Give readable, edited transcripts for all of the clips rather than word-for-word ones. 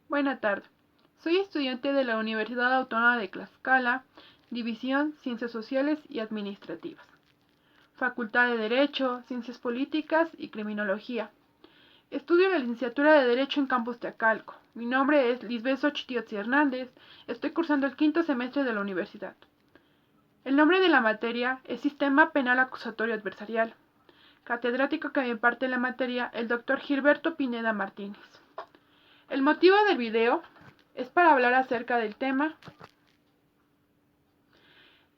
Buena tarde. Soy estudiante de la Universidad Autónoma de Tlaxcala, División Ciencias Sociales y Administrativas, Facultad de Derecho, Ciencias Políticas y Criminología. Estudio la licenciatura de Derecho en Campus Teacalco. Mi nombre es Lisbeth Xochitl Hernández. Estoy cursando el quinto semestre de la universidad. El nombre de la materia es Sistema Penal Acusatorio Adversarial. Catedrático que me imparte la materia el Dr. Gilberto Pineda Martínez. El motivo del video es para hablar acerca del tema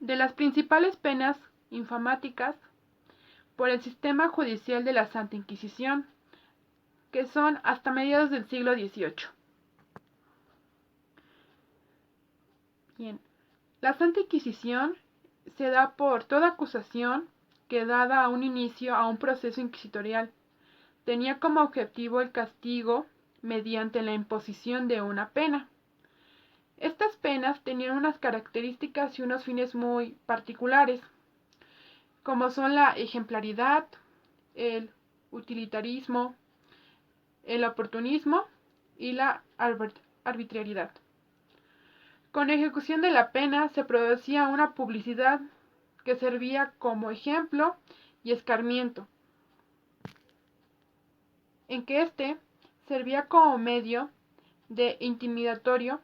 de las principales penas infamáticas por el sistema judicial de la Santa Inquisición, que son hasta mediados del siglo XVIII. Bien, la Santa Inquisición se da por toda acusación que dada a un inicio a un proceso inquisitorial tenía como objetivo el castigo mediante la imposición de una pena. Estas penas tenían unas características y unos fines muy particulares, como son la ejemplaridad, el utilitarismo, el oportunismo y la arbitrariedad. Con la ejecución de la pena se producía una publicidad que servía como ejemplo y escarmiento, en que éste servía como medio de intimidatorio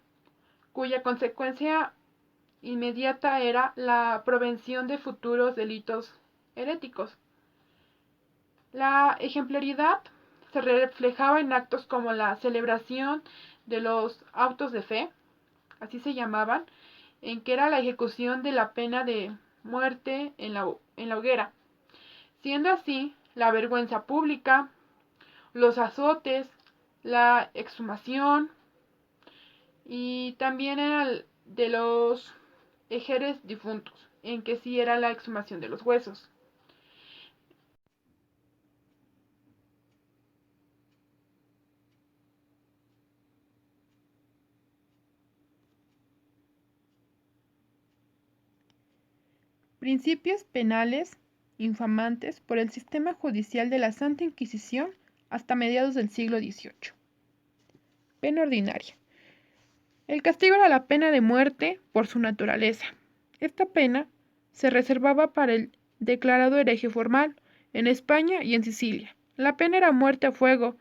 cuya consecuencia inmediata era la prevención de futuros delitos heréticos. La ejemplaridad se reflejaba en actos como la celebración de los autos de fe, así se llamaban, en que era la ejecución de la pena de muerte en la hoguera, siendo así la vergüenza pública, los azotes, la exhumación y también era de los ejeres difuntos, en que sí era la exhumación de los huesos. Principios penales infamantes por el sistema judicial de la Santa Inquisición hasta mediados del siglo XVIII. Pena ordinaria. El castigo era la pena de muerte por su naturaleza. Esta pena se reservaba para el declarado hereje formal en España y en Sicilia. La pena era muerte a fuego,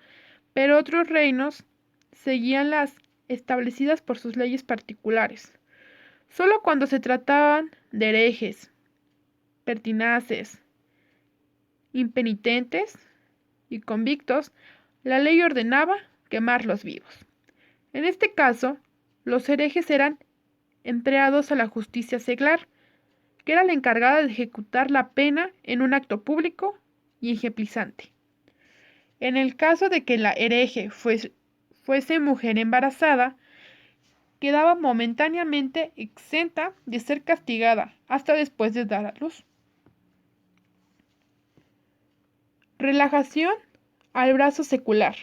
pero otros reinos seguían las establecidas por sus leyes particulares. Solo cuando se trataban de herejes, pertinaces, impenitentes y convictos, la ley ordenaba quemarlos vivos. En este caso, los herejes eran empleados a la justicia seglar, que era la encargada de ejecutar la pena en un acto público y ejemplizante. En el caso de que la hereje fuese mujer embarazada, quedaba momentáneamente exenta de ser castigada hasta después de dar a luz. Relajación al brazo secular.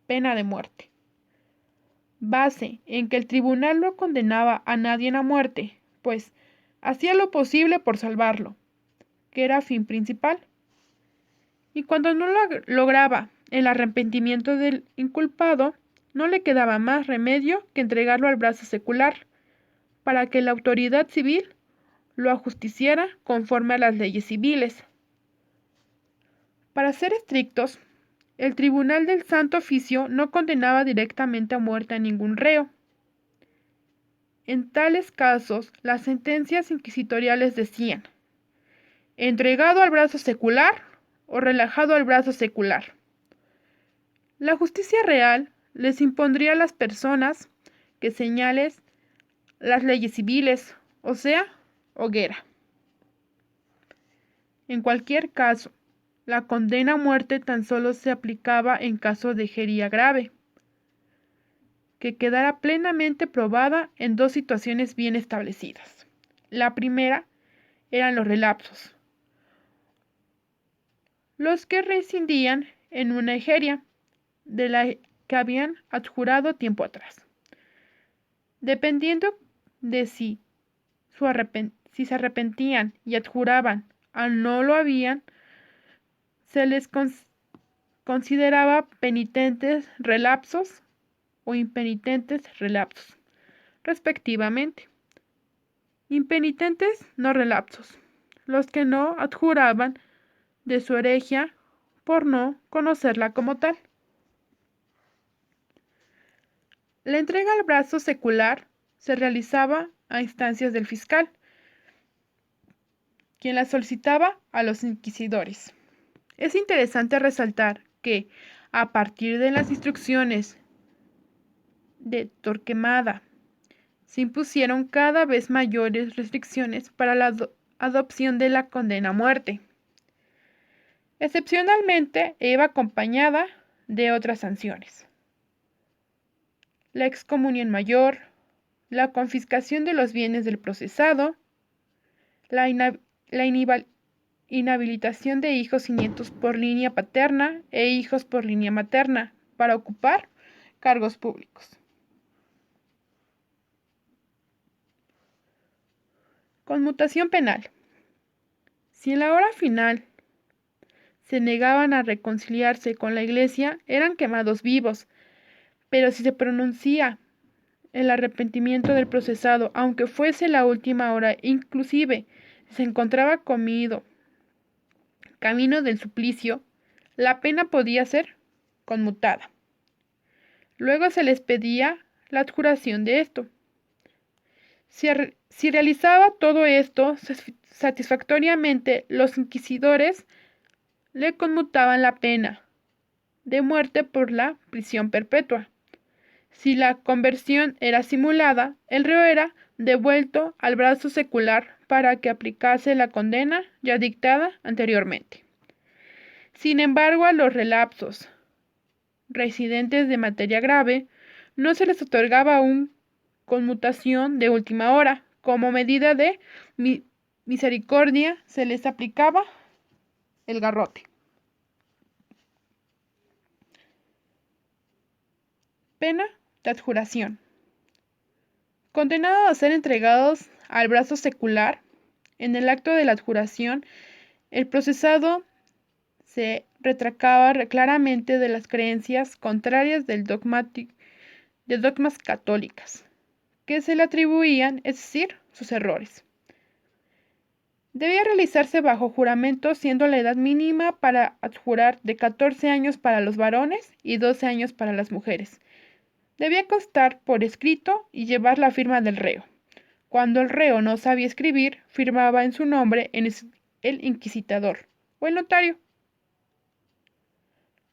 Pena de muerte. Base en que el tribunal no condenaba a nadie a muerte, pues hacía lo posible por salvarlo, que era fin principal. Y cuando no lograba el arrepentimiento del inculpado, no le quedaba más remedio que entregarlo al brazo secular, para que la autoridad civil lo ajusticiara conforme a las leyes civiles. Para ser estrictos, el Tribunal del Santo Oficio no condenaba directamente a muerte a ningún reo. En tales casos, las sentencias inquisitoriales decían: entregado al brazo secular o relajado al brazo secular. La justicia real les impondría a las personas que señales las leyes civiles, o sea, hoguera. En cualquier caso, la condena a muerte tan solo se aplicaba en caso de herejías grave, que quedara plenamente probada en dos situaciones bien establecidas. La primera eran los relapsos, los que reincidían en una herejías de la que habían adjurado tiempo atrás. Dependiendo de si se arrepentían y adjuraban a no lo habían, se les consideraba penitentes relapsos o impenitentes relapsos, respectivamente. Impenitentes no relapsos, los que no adjuraban de su herejía por no conocerla como tal. La entrega al brazo secular se realizaba a instancias del fiscal, quien la solicitaba a los inquisidores. Es interesante resaltar que, a partir de las instrucciones de Torquemada, se impusieron cada vez mayores restricciones para la adopción de la condena a muerte. Excepcionalmente, iba acompañada de otras sanciones: la excomunión mayor, la confiscación de los bienes del procesado, la inhabilitación de hijos y nietos por línea paterna e hijos por línea materna para ocupar cargos públicos. Conmutación penal. Si en la hora final se negaban a reconciliarse con la Iglesia, eran quemados vivos, pero si se pronuncia el arrepentimiento del procesado, aunque fuese la última hora, inclusive se encontraba camino del suplicio, la pena podía ser conmutada. Luego se les pedía la adjuración de esto. Si realizaba todo esto satisfactoriamente, los inquisidores le conmutaban la pena de muerte por la prisión perpetua. Si la conversión era simulada, el reo era devuelto al brazo secular para que aplicase la condena ya dictada anteriormente. Sin embargo, a los relapsos reincidentes de materia grave no se les otorgaba una conmutación de última hora. Como medida de misericordia se les aplicaba el garrote. Pena de adjuración. Condenados a ser entregados al brazo secular, en el acto de la adjuración, el procesado se retractaba claramente de las creencias contrarias de dogmas católicas que se le atribuían, es decir, sus errores. Debía realizarse bajo juramento, siendo la edad mínima para adjurar de 14 años para los varones y 12 años para las mujeres. Debía constar por escrito y llevar la firma del reo. Cuando el reo no sabía escribir, firmaba en su nombre el inquisidor o el notario.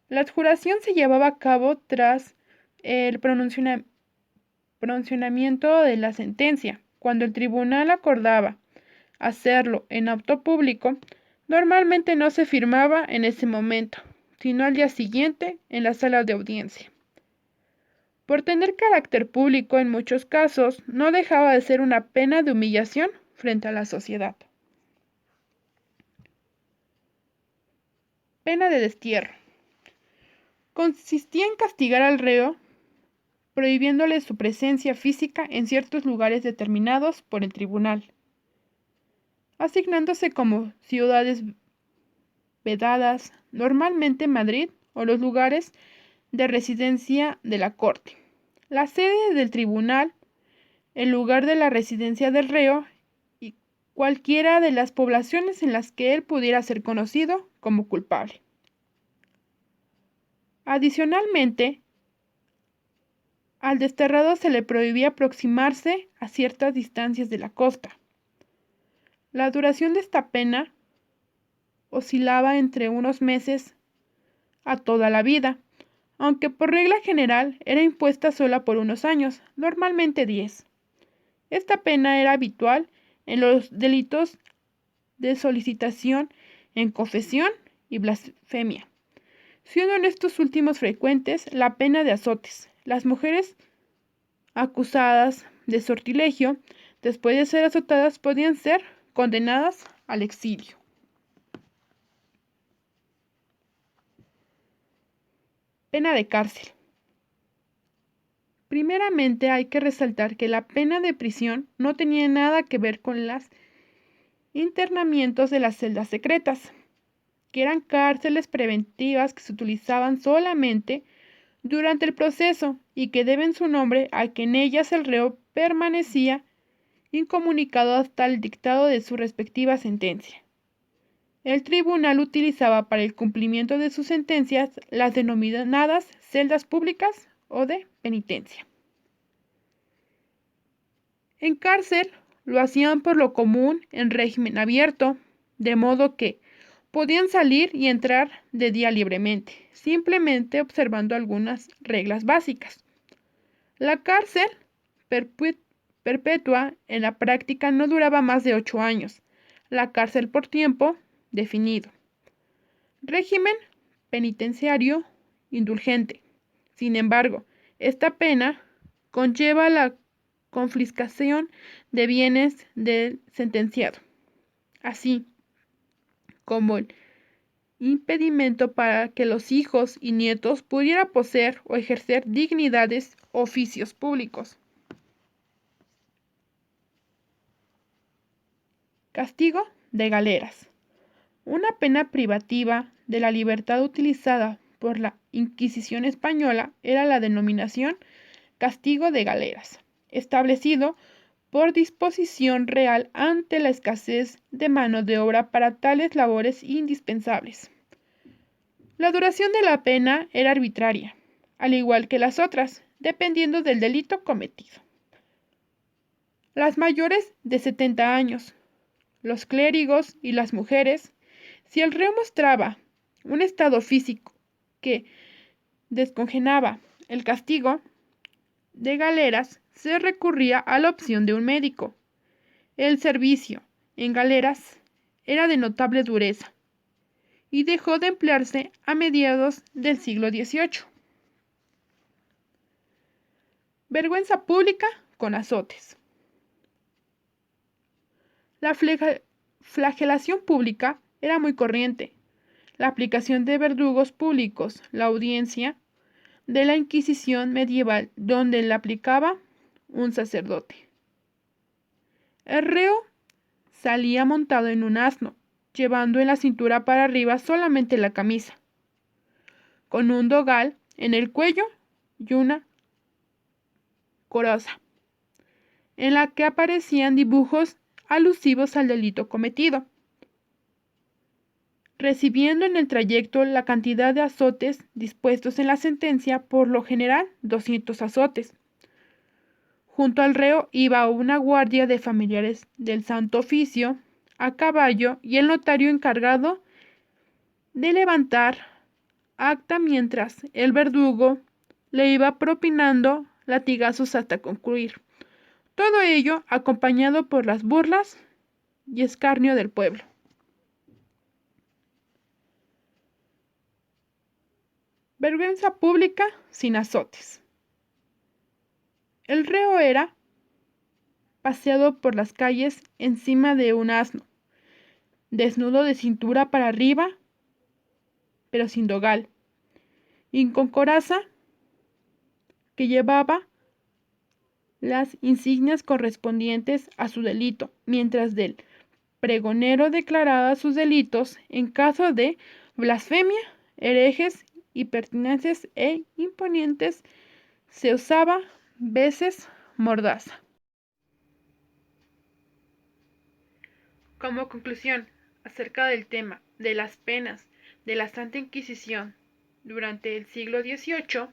La adjuración se llevaba a cabo tras el pronunciamiento de la sentencia. Cuando el tribunal acordaba hacerlo en auto público, normalmente no se firmaba en ese momento, sino al día siguiente en la sala de audiencia. Por tener carácter público, en muchos casos, no dejaba de ser una pena de humillación frente a la sociedad. Pena de destierro. Consistía en castigar al reo prohibiéndole su presencia física en ciertos lugares determinados por el tribunal, asignándose como ciudades vedadas, normalmente Madrid o los lugares de residencia de la Corte, la sede del tribunal, el lugar de la residencia del reo y cualquiera de las poblaciones en las que él pudiera ser conocido como culpable. Adicionalmente, al desterrado se le prohibía aproximarse a ciertas distancias de la costa. La duración de esta pena oscilaba entre unos meses a toda la vida, aunque por regla general era impuesta sola por unos años, normalmente 10. Esta pena era habitual en los delitos de solicitación en confesión y blasfemia, siendo en estos últimos frecuentes la pena de azotes. Las mujeres acusadas de sortilegio, después de ser azotadas, podían ser condenadas al exilio. Pena de cárcel. Primeramente hay que resaltar que la pena de prisión no tenía nada que ver con los internamientos de las celdas secretas, que eran cárceles preventivas que se utilizaban solamente durante el proceso y que deben su nombre a que en ellas el reo permanecía incomunicado hasta el dictado de su respectiva sentencia. El tribunal utilizaba para el cumplimiento de sus sentencias las denominadas celdas públicas o de penitencia. En cárcel lo hacían por lo común en régimen abierto, de modo que podían salir y entrar de día libremente, simplemente observando algunas reglas básicas. La cárcel perpetua en la práctica no duraba más de 8 años, la cárcel por tiempo definido. Régimen penitenciario indulgente. Sin embargo, esta pena conlleva la confiscación de bienes del sentenciado, así como el impedimento para que los hijos y nietos pudieran poseer o ejercer dignidades oficios públicos. Castigo de galeras. Una pena privativa de la libertad utilizada por la Inquisición española era la denominación castigo de galeras, establecido por disposición real ante la escasez de mano de obra para tales labores indispensables. La duración de la pena era arbitraria, al igual que las otras, dependiendo del delito cometido. Las mayores de 70 años, los clérigos y las mujeres, si el reo mostraba un estado físico que descongenaba el castigo de galeras, se recurría a la opción de un médico. El servicio en galeras era de notable dureza y dejó de emplearse a mediados del siglo XVIII. Vergüenza pública con azotes. La flagelación pública era muy corriente. La aplicación de verdugos públicos, la audiencia de la Inquisición medieval, donde la aplicaba un sacerdote. El reo salía montado en un asno, llevando en la cintura para arriba solamente la camisa, con un dogal en el cuello y una coraza, en la que aparecían dibujos alusivos al delito cometido, recibiendo en el trayecto la cantidad de azotes dispuestos en la sentencia, por lo general 200 azotes. Junto al reo iba una guardia de familiares del Santo Oficio a caballo y el notario encargado de levantar acta mientras el verdugo le iba propinando latigazos hasta concluir. Todo ello acompañado por las burlas y escarnio del pueblo. Vergüenza pública sin azotes. El reo era paseado por las calles encima de un asno, desnudo de cintura para arriba, pero sin dogal, y con coraza que llevaba las insignias correspondientes a su delito, mientras del pregonero declaraba sus delitos en caso de blasfemia, herejes, impertinencias e imponientes, se usaba veces mordaza. Como conclusión acerca del tema de las penas de la Santa Inquisición durante el siglo XVIII,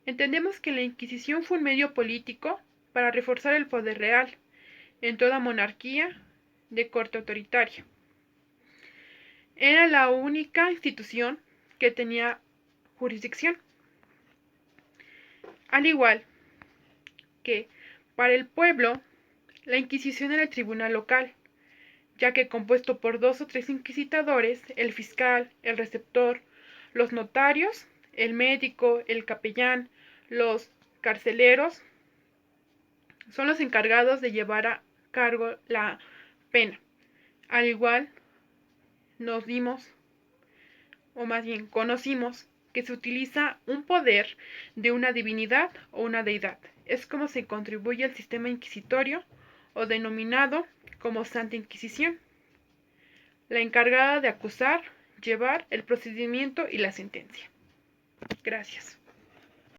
entendemos que la Inquisición fue un medio político para reforzar el poder real en toda monarquía de corte autoritaria. Era la única institución que tenía jurisdicción, al igual que para el pueblo la Inquisición era el tribunal local, ya que compuesto por 2 o 3 inquisidores, el fiscal, el receptor, los notarios, el médico, el capellán, los carceleros, son los encargados de llevar a cargo la pena. Al igual, nos dimos, o más bien conocimos, que se utiliza un poder de una divinidad o una deidad. Es como se contribuye al sistema inquisitorio, o denominado como Santa Inquisición, la encargada de acusar, llevar el procedimiento y la sentencia. Gracias.